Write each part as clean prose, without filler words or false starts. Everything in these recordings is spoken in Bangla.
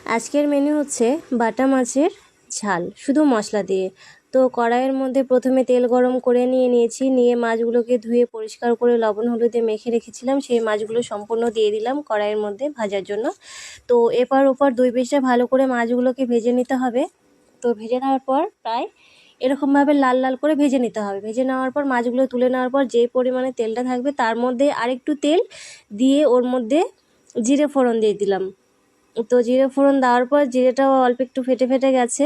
আজকের মেনু হচ্ছে বাটা মাছের ঝাল শুধু মশলা দিয়ে। তো কড়াইয়ের মধ্যে প্রথমে তেল গরম করে নিয়েছি, নিয়ে মাছগুলোকে ধুয়ে পরিষ্কার করে লবণ হলুদে মেখে রেখেছিলাম সেই মাছগুলো সম্পূর্ণ দিয়ে দিলাম কড়াইয়ের মধ্যে ভাজার জন্য। তো এপার ওপার দুই পিঠে ভালো করে মাছগুলোকে ভেজে নিতে হবে। তো ভেজে নেওয়ার পর প্রায় এরকমভাবে লাল লাল করে ভেজে নিতে হবে। ভেজে নেওয়ার পর মাছগুলো তুলে নেওয়ার পর যে পরিমাণে তেলটা থাকবে তার মধ্যে আরেকটু তেল দিয়ে ওর মধ্যে জিরে ফোড়ন দিয়ে দিলাম। তো জিরে ফোড়ন দেওয়ার পর জিরেটাও অল্প একটু ফেটে ফেটে গেছে।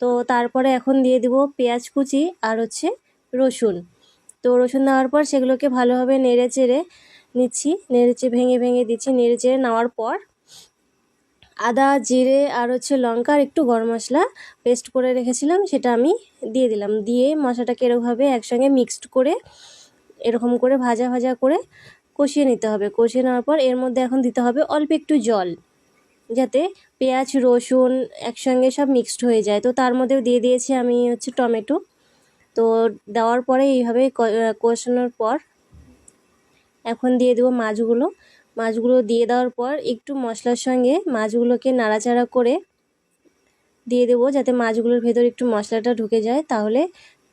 তো তারপরে এখন দিয়ে দিব পেঁয়াজ কুচি আর হচ্ছে রসুন। তো রসুন দেওয়ার পর সেগুলোকে ভালোভাবে নেড়ে চেড়ে নিচ্ছি, ভেঙে ভেঙে দিচ্ছি। নেড়ে চেড়ে নেওয়ার পর আদা জিরে আর হচ্ছে লঙ্কা আর একটু গরম মশলা পেস্ট করে রেখেছিলাম সেটা আমি দিয়ে দিলাম। দিয়ে মশলাটাকে এরকমভাবে একসঙ্গে মিক্সড করে এরকম করে ভাজা ভাজা করে কষিয়ে নিতে হবে। কষিয়ে নেওয়ার পর এর মধ্যে এখন দিতে হবে অল্প একটু জল, যাতে পেঁয়াজ রসুন একসঙ্গে সব মিক্সড হয়ে যায়। তো তার মধ্যেও দিয়ে দিয়েছি আমি হচ্ছে টমেটো। তো দেওয়ার পরে এইভাবে কষানোর পর এখন দিয়ে দেবো মাছগুলো দিয়ে দেওয়ার পর একটু মশলার সঙ্গে মাছগুলোকে নাড়াচাড়া করে দিয়ে দেবো, যাতে মাছগুলোর ভেতর একটু মশলাটা ঢুকে যায়, তাহলে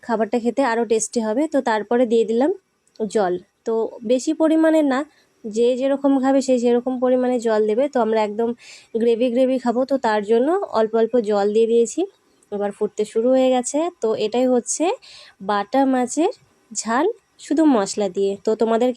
খাবারটা খেতে আরও টেস্টি হবে। তো তারপরে দিয়ে দিলাম জল। তো বেশি পরিমাণে না, যে যেরকম খাবে সে সেরকম পরিমাণে জল দেবে। তো আমরা একদম গ্রেভি খাবো, তো তার জন্য অল্প অল্প জল দিয়ে দিয়েছি। এবার ফুটতে শুরু হয়ে গেছে। তো এটাই হচ্ছে বাটা মাছের ঝাল শুধু মশলা দিয়ে। তো তোমাদের